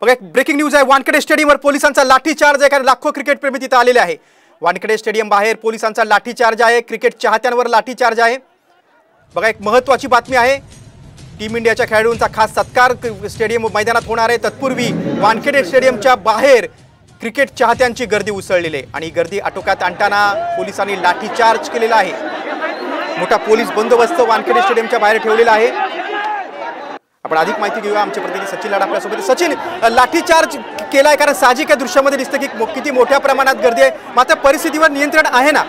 बघा एक breaking news आहे। वानखेडे स्टेडियमवर पोलिसांचा लाठीचार्ज आहे, कारण लाखो क्रिकेट प्रेमी तिथे आलेले आहे। वानखेडे स्टेडियम बाहेर पोलिसांचा लाठीचार्ज आहे, क्रिकेट चाहत्यांवर लाठीचार्ज आहे। बघा एक महत्त्वाची बातमी आहे, टीम इंडियाच्या खेळाडूंचा खास सत्कार स्टेडियम मैदानात होणार आहे। तत्पूर्वी वानखेडे स्टेडियमच्या बाहेर क्रिकेट चाहत्यांची गर्दी उसळलेली आहे आणि गर्दी आटोक्यात आणताना पोलिसांनी लाठीचार्ज केलेला आहे। मोठा पोलीस बंदोबस्त वानखेडे स्टेडियमच्या बाहेर ठेवलेला आहे। आपण अधिक माहिती घेऊया, आमचे प्रतिनिधी सचिन लाड आपल्यासोबत। सचिन, लाठीचार्ज केलाय कारण साहजिक आहे, दृश्यामध्ये दिसतं की किती मोठ्या प्रमाणात गर्दी आहे, मात्र परिस्थितीवर नियंत्रण आहे ना?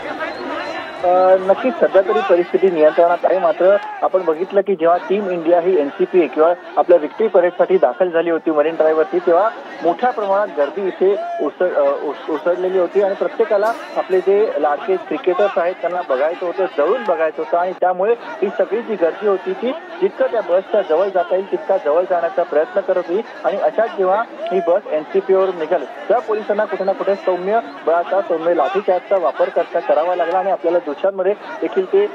नक्कीच सध्या तरी परिस्थिती नियंत्रणात आहे। मात्र आपण बघितलं की जेव्हा टीम इंडिया ही एनसीपी किंवा आपल्या विक्ट्री परेडसाठी दाखल झाली होती मरीन ड्राईव्हवरती, तेव्हा मोठ्या प्रमाणात गर्दी इथे उसळलेली होती आणि प्रत्येकाला आपले जे लाडके क्रिकेटर्स आहेत त्यांना बघायचं होतं, जवळून बघायचं होतं आणि त्यामुळे ही सगळी जी गर्दी होती ती जितकं त्या बसच्या जवळ जाता येईल तितका जवळ जाण्याचा प्रयत्न करत होती। आणि अशाच जेव्हा ही बस एनसीपीवरून निघाली तेव्हा पोलिसांना कुठे ना कुठे सौम्य बळाचा, सौम्य लाठीचार्जचा वापर करावा लागला आणि आपल्याला दृश्यांमध्ये देखील ते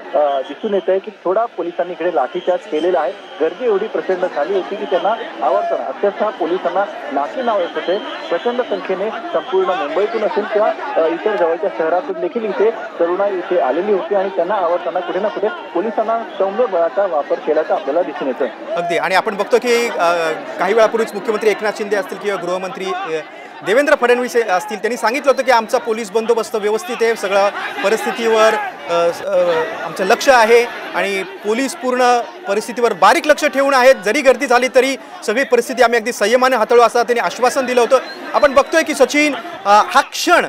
दिसून येत आहे की थोडा पोलिसांनी इकडे लाठीचार्ज केलेला आहे। गर्दी एवढी प्रचंड झाली होती की त्यांना आवडताना अक्षरशः पोलिसांना नाकी नाव येत होते। प्रचंड संख्येने संपूर्ण मुंबईतून असेल किंवा इतर जवळच्या शहरातून देखील इथे तरुणाई इथे आलेली होती आणि त्यांना आवडताना कुठे ना कुठे पोलिसांना सौम्य बळाचा वापर केल्याचं आपल्याला दिसून येतं। अगदी, आणि आपण बघतो की काही वेळापूर्वीच मुख्यमंत्री एकनाथ शिंदे असतील किंवा गृहमंत्री देवेंद्र फडणवीस असतील, त्यांनी सांगितलं होतं की आमचा पोलीस बंदोबस्त व्यवस्थित आहे, सगळं परिस्थितीवर आमचं लक्ष आहे आणि पोलीस पूर्ण परिस्थितीवर बारीक लक्ष ठेवून आहेत। जरी गर्दी झाली तरी सगळी परिस्थिती आम्ही अगदी संयमाने हाताळू असं त्यांनी आश्वासन दिलं होतं। आपण बघतोय की सचिन, हा क्षण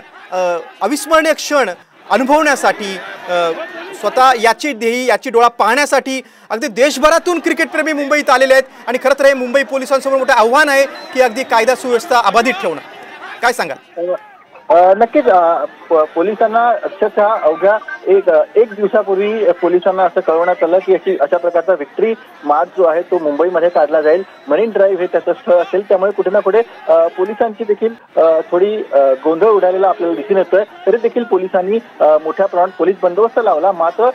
अविस्मरणीय क्षण अनुभवण्यासाठी, स्वतः याची ध्येय, याची डोळा पाहण्यासाठी अगदी देशभरातून क्रिकेटप्रेमी मुंबईत आलेले आहेत आणि खरं तर हे मुंबई पोलिसांसमोर मोठं आव्हान आहे की अगदी कायदा सुव्यवस्था अबाधित ठेवणं। काय सांगाल? नक्कीच पोलिसांना अक्षरशः अवघ्या एक दिवसापूर्वी पोलिसांना असं कळवण्यात आलं की अशा प्रकारचा विक्ट्री मार्च जो आहे तो मुंबईमध्ये काढला जाईल। मरीन ड्राईव्ह हे त्याचं स्थळ असेल, त्यामुळे कुठे ना कुठे पोलिसांची देखील थोडी गोंधळ उडालेला आपल्याला दिसून येतोय। तरी देखील पोलिसांनी मोठ्या प्रमाणात पोलीस बंदोबस्त लावला। मात्र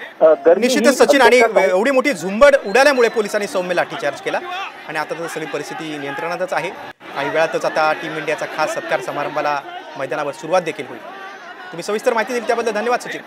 निश्चितच सचिन, आणि एवढी मोठी झुंबड उडाल्यामुळे पोलिसांनी सौम्य लाठीचार्ज केला आणि आता तर सगळी परिस्थिती नियंत्रणातच आहे। काही वेळातच आता टीम इंडियाचा खास सत्कार समारंभाला मैदानावर सुरुवात देखील होईल। तुम्ही सविस्तर माहिती दिली त्याबद्दल धन्यवाद सचिन।